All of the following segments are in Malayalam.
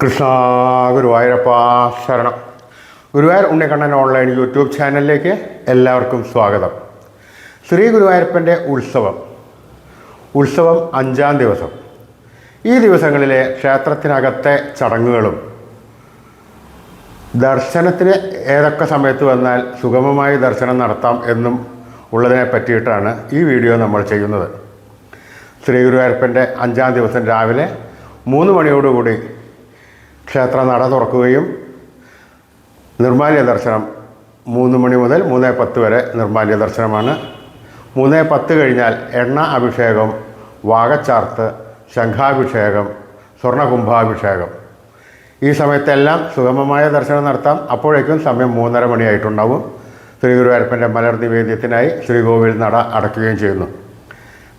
കൃഷ്ണ ഗുരുവായൂരപ്പ ശരണം. ഗുരുവായൂർ ഉണ്ണിക്കണ്ണൻ ഓൺലൈൻ യൂട്യൂബ് ചാനലിലേക്ക് എല്ലാവർക്കും സ്വാഗതം. ശ്രീ ഗുരുവായൂരപ്പൻ്റെ ഉത്സവം 5-ാം ദിവസം. ഈ ദിവസങ്ങളിലെ ക്ഷേത്രത്തിനകത്തെ ചടങ്ങുകളും ദർശനത്തിന് ഏതൊക്കെ സമയത്ത് വന്നാൽ സുഗമമായി ദർശനം നടത്താം എന്നും ഉള്ളതിനെ പറ്റിയിട്ടാണ് ഈ വീഡിയോ നമ്മൾ ചെയ്യുന്നത്. ശ്രീ ഗുരുവായൂരപ്പൻ്റെ 5-ാം ദിവസം രാവിലെ 3 മണിയോടുകൂടി ക്ഷേത്ര നട തുറക്കുകയും നിർമ്മാല്യ ദർശനം 3 മണി മുതൽ 3:10 വരെ നിർമ്മാല്യ ദർശനമാണ്. 3:10 കഴിഞ്ഞാൽ എണ്ണ അഭിഷേകം, വാകച്ചാർത്ത്, ശംഖാഭിഷേകം, സ്വർണ്ണകുംഭാഭിഷേകം. ഈ സമയത്തെല്ലാം സുഗമമായ ദർശനം നടത്താം. അപ്പോഴേക്കും സമയം 3:30 മണിയായിട്ടുണ്ടാവും. ശ്രീ ഗുരുവായൂരപ്പൻ്റെ മലർ നിവേദ്യത്തിനായി ശ്രീകോവിൽ നട അടയ്ക്കുകയും ചെയ്യുന്നു.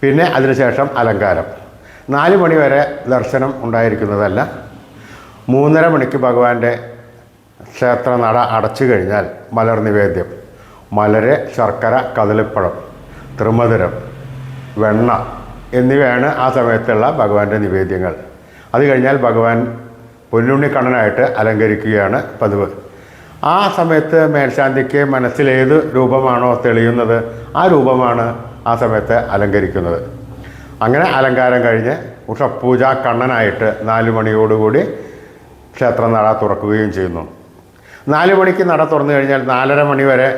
പിന്നെ അതിനുശേഷം അലങ്കാരം. 4 മണി വരെ ദർശനം ഉണ്ടായിരിക്കുന്നതല്ല. 3:30 മണിക്ക് ഭഗവാന്റെ ക്ഷേത്ര നട അടച്ചു കഴിഞ്ഞാൽ മലർ നിവേദ്യം. മലര്, ശർക്കര, കദളിപ്പഴം, തൃമധുരം, വെണ്ണ എന്നിവയാണ് ആ സമയത്തുള്ള ഭഗവാന്റെ നിവേദ്യങ്ങൾ. അത് കഴിഞ്ഞാൽ ഭഗവാൻ പൊന്നുണ്ണിക്കണ്ണനായിട്ട് അലങ്കരിക്കുകയാണ് പതിവ്. ആ സമയത്ത് മേൽശാന്തിക്ക് മനസ്സിലേത് രൂപമാണോ തെളിയുന്നത് ആ രൂപമാണ് ആ സമയത്ത് അലങ്കരിക്കുന്നത്. അങ്ങനെ അലങ്കാരം കഴിഞ്ഞ് ഉഷപൂജ കണ്ണനായിട്ട് 4 മണിയോടുകൂടി ക്ഷേത്ര നട തുറക്കുകയും ചെയ്യുന്നു. 4 മണിക്ക് നട തുറന്നു കഴിഞ്ഞാൽ 4:30 മണി വരെ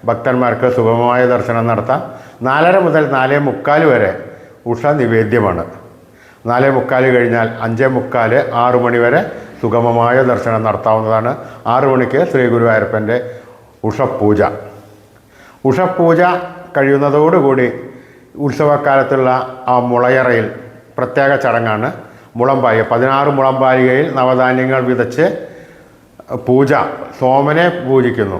ഭക്തന്മാർക്ക് സുഗമമായ ദർശനം നടത്താം. 4:30 മുതൽ 4:45 വരെ ഉഷ നിവേദ്യമാണ്. 4:45 കഴിഞ്ഞാൽ 5:45, 6 മണി വരെ സുഗമമായ ദർശനം നടത്താവുന്നതാണ്. 6 മണിക്ക് ശ്രീ ഗുരുവായൂരപ്പൻ്റെ ഉഷപൂജ കഴിയുന്നതോടുകൂടി ഉത്സവക്കാലത്തുള്ള ആ മുളയറയിൽ പ്രത്യേക ചടങ്ങാണ് മുളമ്പാലിക. 16 മുളമ്പാലികയിൽ നവധാന്യങ്ങൾ വിതച്ച് സോമനെ പൂജിക്കുന്നു.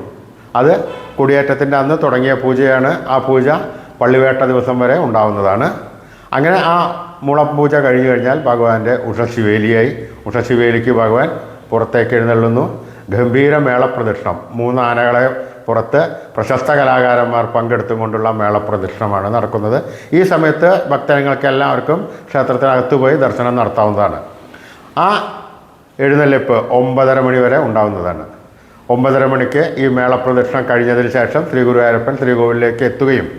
അത് കൊടിയേറ്റത്തിൻ്റെ അന്ന് തുടങ്ങിയ പൂജയാണ്. ആ പൂജ പള്ളിവേട്ട ദിവസം വരെ ഉണ്ടാവുന്നതാണ്. അങ്ങനെ ആ മുളപ്പൂജ കഴിഞ്ഞു കഴിഞ്ഞാൽ ഭഗവാന്റെ ഉഷശിവേലിക്ക് ഭഗവാൻ പുറത്തേക്ക് എഴുന്നള്ളുന്നു. ഗംഭീര മേളപ്രദക്ഷിണം. 3 ആനകളെ പുറത്ത് പ്രശസ്ത കലാകാരന്മാർ പങ്കെടുത്തുകൊണ്ടുള്ള മേളപ്രദക്ഷിണമാണ് നടക്കുന്നത്. ഈ സമയത്ത് ഭക്തജനങ്ങൾക്ക് എല്ലാവർക്കും ക്ഷേത്രത്തിനകത്ത് പോയി ദർശനം നടത്താവുന്നതാണ്. ആ എഴുന്നള്ളിപ്പ് 9:30 മണി വരെ ഉണ്ടാവുന്നതാണ്. 9:30 മണിക്ക് ഈ മേളപ്രദക്ഷിണം കഴിഞ്ഞതിന് ശേഷം ശ്രീ ഗുരുവായൂരപ്പൻ ശ്രീകോവിലേക്ക് എത്തുകയും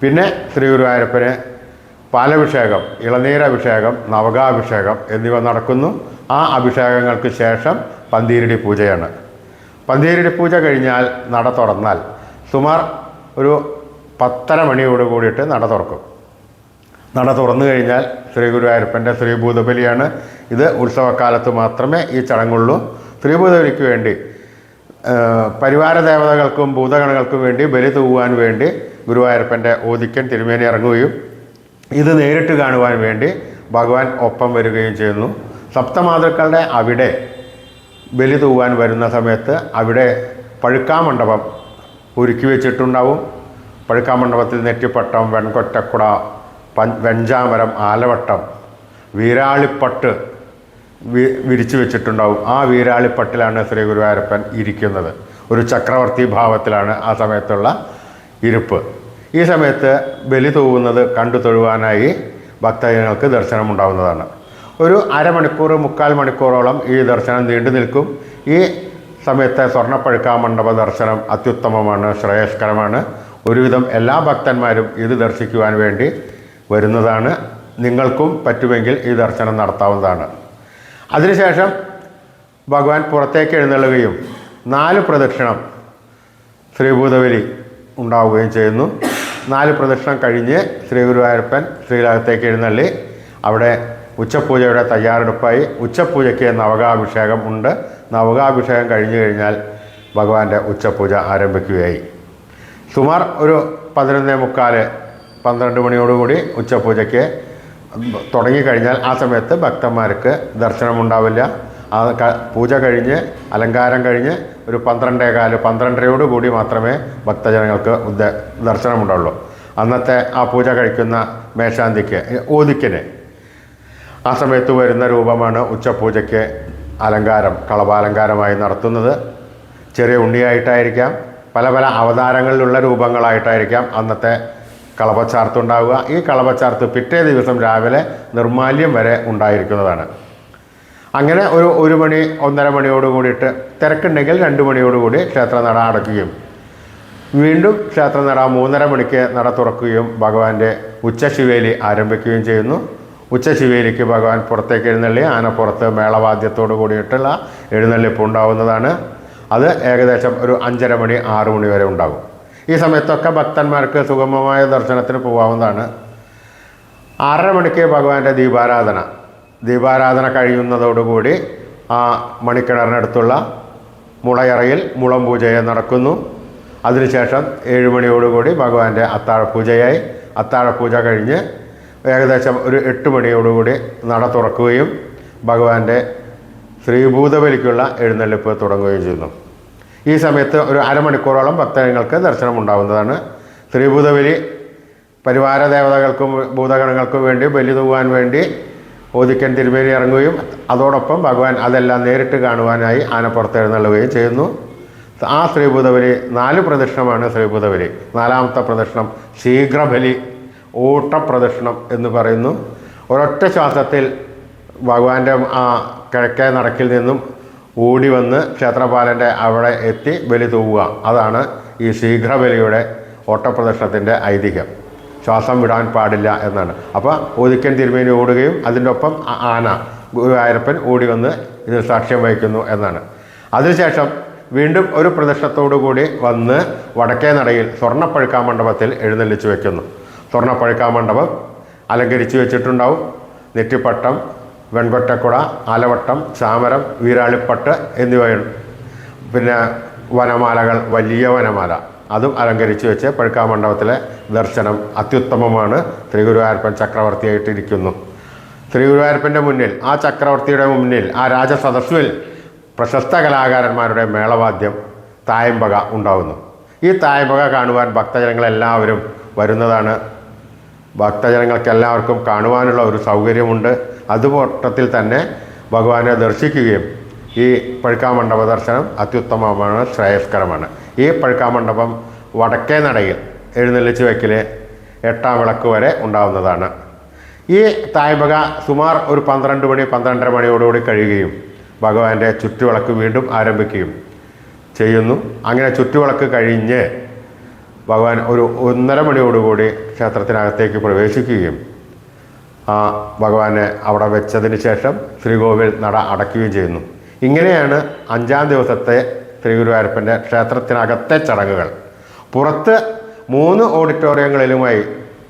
പിന്നെ ശ്രീ ഗുരുവായൂരപ്പന് പാലഭിഷേകം, ഇളനീരഭിഷേകം, നവകാഭിഷേകം എന്നിവ നടക്കുന്നു. ആ അഭിഷേകങ്ങൾക്ക് ശേഷം പന്തീരടി പൂജയാണ്. പന്തീരടി പൂജ കഴിഞ്ഞാൽ നട തുറന്നാൽ സുമാർ ഒരു 10:30 മണിയോട് കൂടിയിട്ട് നട തുറക്കും. നട തുറന്നു കഴിഞ്ഞാൽ ശ്രീ ഗുരുവായൂരപ്പൻ്റെ ശ്രീഭൂതബലിയാണ്. ഇത് ഉത്സവക്കാലത്ത് മാത്രമേ ഈ ചടങ്ങുള്ളൂ. ശ്രീഭൂതബലിക്ക് വേണ്ടി പരിവാര ദേവതകൾക്കും ഭൂതഗണങ്ങൾക്കും വേണ്ടി ബലി തൂവാൻ വേണ്ടി ഗുരുവായൂരപ്പൻ്റെ ഓദിക്കൻ തിരുമേനി ഇറങ്ങുകയും ഇത് നേരിട്ട് കാണുവാൻ വേണ്ടി ഭഗവാൻ ഒപ്പം വരികയും ചെയ്യുന്നു. സപ്തമാതൃക്കളുടെ അവിടെ ബലി തൂവാൻ വരുന്ന സമയത്ത് അവിടെ പഴുക്കാമണ്ഡപം ഒരുക്കി വെച്ചിട്ടുണ്ടാവും. പഴുക്കാമണ്ഡപത്തിൽ നെറ്റിപ്പട്ടം, വെൺകൊറ്റക്കുട, വെഞ്ചാമരം, ആലവട്ടം, വീരാളിപ്പട്ട് വിരിച്ചു വെച്ചിട്ടുണ്ടാവും. ആ വീരാളിപ്പട്ടിലാണ് ശ്രീ ഗുരുവായൂരപ്പൻ ഇരിക്കുന്നത്. ഒരു ചക്രവർത്തി ഭാവത്തിലാണ് ആ സമയത്തുള്ള ഇരിപ്പ്. ഈ സമയത്ത് ബലി തൂവുന്നത് കണ്ടു തൊഴുവാനായി ഭക്തജനങ്ങൾക്ക് ദർശനമുണ്ടാവുന്നതാണ്. ഒരു അരമണിക്കൂർ 3/4 മണിക്കൂറോളം ഈ ദർശനം നീണ്ടു നിൽക്കും. ഈ സമയത്തെ സ്വർണ്ണപ്പഴുക്കാമണ്ഡപ ദർശനം അത്യുത്തമമാണ്, ശ്രേയസ്കരമാണ്. ഒരുവിധം എല്ലാ ഭക്തന്മാരും ഇത് ദർശിക്കുവാൻ വേണ്ടി വരുന്നതാണ്. നിങ്ങൾക്കും പറ്റുമെങ്കിൽ ഈ ദർശനം നടത്താവുന്നതാണ്. അതിനുശേഷം ഭഗവാൻ പുറത്തേക്ക് എഴുന്നള്ളുകയും 4 പ്രദക്ഷിണം ശ്രീഭൂതബലി ഉണ്ടാവുകയും ചെയ്യുന്നു. 4 പ്രദക്ഷിണം കഴിഞ്ഞ് ശ്രീ ഗുരുവായൂരപ്പൻ ശ്രീലകത്തേക്ക് എഴുന്നള്ളി അവിടെ ഉച്ചപൂജയുടെ തയ്യാറെടുപ്പായി. ഉച്ചപൂജയ്ക്ക് നവകാഭിഷേകം ഉണ്ട്. നവകാഭിഷേകം കഴിഞ്ഞു കഴിഞ്ഞാൽ ഭഗവാന്റെ ഉച്ചപൂജ ആരംഭിക്കുകയായി. സുമാർ ഒരു 11:45, 12 മണിയോടുകൂടി ഉച്ചപൂജയ്ക്ക് തുടങ്ങിക്കഴിഞ്ഞാൽ ആ സമയത്ത് ഭക്തന്മാർക്ക് ദർശനമുണ്ടാവില്ല. ആ പൂജ കഴിഞ്ഞ് അലങ്കാരം കഴിഞ്ഞ് ഒരു 12:15, 12:30 മാത്രമേ ഭക്തജനങ്ങൾക്ക് ദർശനമുണ്ടാവുള്ളൂ. അന്നത്തെ ആ പൂജ കഴിക്കുന്ന മേൽശാന്തിക്ക് ഓദിക്കന് ആ സമയത്ത് വരുന്ന രൂപമാണ് ഉച്ചപൂജയ്ക്ക് കളഭാലങ്കാരമായി നടത്തുന്നത്. ചെറിയ ഉണ്ണിയായിട്ടായിരിക്കാം, പല അവതാരങ്ങളിലുള്ള രൂപങ്ങളായിട്ടായിരിക്കാം അന്നത്തെ കളഭച്ചാർത്തുണ്ടാവുക. ഈ കളഭച്ചാർത്ത് പിറ്റേ ദിവസം രാവിലെ നിർമ്മാല്യം വരെ ഉണ്ടായിരിക്കുന്നതാണ്. അങ്ങനെ ഒരു മണി 1:30 മണിയോട് കൂടിയിട്ട് തിരക്കുണ്ടെങ്കിൽ 2 മണിയോടുകൂടി ക്ഷേത്രനട അടയ്ക്കുകയും വീണ്ടും ക്ഷേത്രനട 3:30 മണിക്ക് നട തുറക്കുകയും ഭഗവാന്റെ ഉച്ചശിവേലി ആരംഭിക്കുകയും ചെയ്യുന്നു. ഉച്ചശിവേലിക്ക് ഭഗവാൻ പുറത്തേക്ക് എഴുന്നള്ളി ആനപ്പുറത്ത് മേളവാദ്യത്തോടു കൂടിയിട്ടുള്ള എഴുന്നള്ളിപ്പ് ഉണ്ടാവുന്നതാണ്. അത് ഏകദേശം ഒരു 5:30 മണി 6 മണി വരെ ഉണ്ടാകും. ഈ സമയത്തൊക്കെ ഭക്തന്മാർക്ക് സുഗമമായ ദർശനത്തിന് പോകാവുന്നതാണ്. 6:30 മണിക്ക് ഭഗവാന്റെ ദീപാരാധന കഴിയുന്നതോടുകൂടി ആ മണിക്കിണറിനടുത്തുള്ള മുളയറയിൽ മുളം പൂജയെ നടക്കുന്നു. അതിനുശേഷം 7 മണിയോടുകൂടി ഭഗവാന്റെ അത്താഴപൂജയായി. അത്താഴപൂജ കഴിഞ്ഞ് ഏകദേശം ഒരു 8 മണിയോടുകൂടി നട തുറക്കുകയും ഭഗവാന്റെ ശ്രീഭൂതബലിക്കുള്ള എഴുന്നള്ളിപ്പ് തുടങ്ങുകയും ചെയ്യുന്നു. ഈ സമയത്ത് ഒരു അരമണിക്കൂറോളം ഭക്തജനങ്ങൾക്ക് ദർശനം ഉണ്ടാവുന്നതാണ്. ശ്രീഭൂതബലി പരിവാര ദേവതകൾക്കും ഭൂതഗണങ്ങൾക്കും വേണ്ടി ബലി തൂവാൻ വേണ്ടി ഓദിക്കൻ തിരുമേനി ഇറങ്ങുകയും അതോടൊപ്പം ഭഗവാൻ അതെല്ലാം നേരിട്ട് കാണുവാനായി ആനപ്പുറത്ത് എഴുന്നള്ളുകയും ചെയ്യുന്നു. ആ ശ്രീഭൂതബലി 4 പ്രദക്ഷിണമാണ് ശ്രീഭൂതബലി. 4ാമത്തെ പ്രദക്ഷിണം ശീഘ്രബലി, ഓട്ടപ്രദക്ഷിണം എന്ന് പറയുന്നു. ഒരൊറ്റ ശ്വാസത്തിൽ ഭഗവാന്റെ ആ കിഴക്കേ നടക്കിൽ നിന്നും ഓടി വന്ന് ക്ഷേത്രപാലൻ്റെ അവിടെ എത്തി ബലി തൂവുക. അതാണ് ഈ ശീഘ്രബലിയുടെ ഓട്ടപ്രദക്ഷിണത്തിൻ്റെ ഐതിഹ്യം. ശ്വാസം വിടാൻ പാടില്ല എന്നാണ്. അപ്പോൾ ഓദിക്കൻ തിരുമേനി ഓടുകയും അതിൻ്റെ ഒപ്പം ആന ഗുരുവായൂരപ്പൻ ഓടി വന്ന് ഇതിൽ സാക്ഷ്യം വഹിക്കുന്നു എന്നാണ്. അതിനുശേഷം വീണ്ടും ഒരു പ്രദക്ഷിണത്തോടു കൂടി വന്ന് വടക്കേ നടയിൽ സ്വർണ്ണപ്പഴുക്കാ മണ്ഡപത്തിൽ എഴുന്നള്ളിച്ച് വയ്ക്കുന്നു. സ്വർണ്ണപ്പഴുക്കാ മണ്ഡപം അലങ്കരിച്ച് വെച്ചിട്ടുണ്ടാവും. നെറ്റിപ്പട്ടം, വെൺകൊറ്റക്കുട, ആലവട്ടം, ചാമരം, വീരാളിപ്പട്ട് എന്നിവയുണ്ട്. പിന്നെ വനമാലകൾ, വലിയ വനമാല അതും അലങ്കരിച്ച് വെച്ച് പഴുക്കാ മണ്ഡപത്തിലെ ദർശനം അത്യുത്തമമാണ്. ശ്രീ ഗുരുവായൂരപ്പൻ ചക്രവർത്തിയായിട്ടിരിക്കുന്നു. ശ്രീ ഗുരുവായൂരപ്പൻ്റെ മുന്നിൽ, ആ ചക്രവർത്തിയുടെ മുന്നിൽ, ആ രാജസദസ്സുവിൽ പ്രശസ്ത കലാകാരന്മാരുടെ മേളവാദ്യം തായമ്പക ഉണ്ടാകുന്നു. ഈ തായമ്പക കാണുവാൻ ഭക്തജനങ്ങളെല്ലാവരും വരുന്നതാണ്. ഭക്തജനങ്ങൾക്കെല്ലാവർക്കും കാണുവാനുള്ള ഒരു സൗകര്യമുണ്ട്. അതുകൂട്ടത്തിൽ തന്നെ ഭഗവാനെ ദർശിക്കുകയും ഈ പഴുക്കാമണ്ഡപ ദർശനം അത്യുത്തമമാണ്, ശ്രേയസ്കരമാണ്. ഈ പഴുക്കാമണ്ഡപം വടക്കേ നടയിൽ എഴുന്നള്ളിച്ച് വയ്ക്കൽ 8ാം വിളക്ക് വരെ ഉണ്ടാവുന്നതാണ്. ഈ തായമ്പക സുമാർ ഒരു 12 മണി 12:30 മണിയോടുകൂടി കഴിയുകയും ഭഗവാന്റെ ചുറ്റുവിളക്ക് വീണ്ടും ആരംഭിക്കുകയും ചെയ്യുന്നു. അങ്ങനെ ചുറ്റുവിളക്ക് കഴിഞ്ഞ് ഭഗവാൻ ഒരു 1:30 മണിയോടുകൂടി ക്ഷേത്രത്തിനകത്തേക്ക് പ്രവേശിക്കുകയും ഭഗവാനെ അവിടെ വെച്ചതിന് ശേഷം ശ്രീകോവിൽ നട അടയ്ക്കുകയും ചെയ്യുന്നു. ഇങ്ങനെയാണ് 5ാം ദിവസത്തെ ശ്രീ ഗുരുവായൂരപ്പൻ്റെ ക്ഷേത്രത്തിനകത്തെ ചടങ്ങുകൾ. പുറത്ത് 3 ഓഡിറ്റോറിയങ്ങളിലുമായി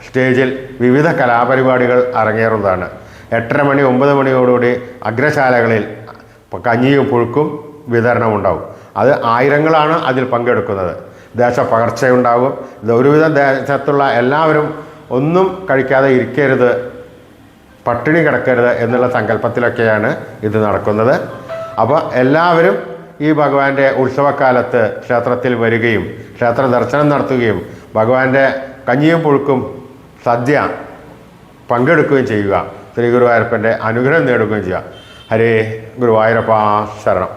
സ്റ്റേജിൽ വിവിധ കലാപരിപാടികൾ അരങ്ങേറുന്നതാണ്. 8:30 മണി 9 മണിയോടുകൂടി അഗ്രശാലകളിൽ കഞ്ഞിയും പുഴുക്കും വിതരണമുണ്ടാവും. അത് ആയിരങ്ങളാണ് അതിൽ പങ്കെടുക്കുന്നത്. ദേശപകർച്ചയുണ്ടാകും. ഒരുവിധം ദേശത്തുള്ള എല്ലാവരും ഒന്നും കഴിക്കാതെ ഇരിക്കരുത്, പട്ടിണി കിടക്കരുത് എന്നുള്ള സങ്കല്പത്തിലൊക്കെയാണ് ഇത് നടക്കുന്നത്. അപ്പോൾ എല്ലാവരും ഈ ഭഗവാന്റെ ഉത്സവക്കാലത്ത് ക്ഷേത്രത്തിൽ വരികയും ക്ഷേത്ര ദർശനം നടത്തുകയും ഭഗവാന്റെ കഞ്ഞിയും പുഴുക്കും സദ്യ പങ്കെടുക്കുകയും ചെയ്യുക. ശ്രീ ഗുരുവായൂരപ്പൻ്റെ അനുഗ്രഹം നേടുകയും ചെയ്യുക. ഹരേ ഗുരുവായൂരപ്പ ശരണം.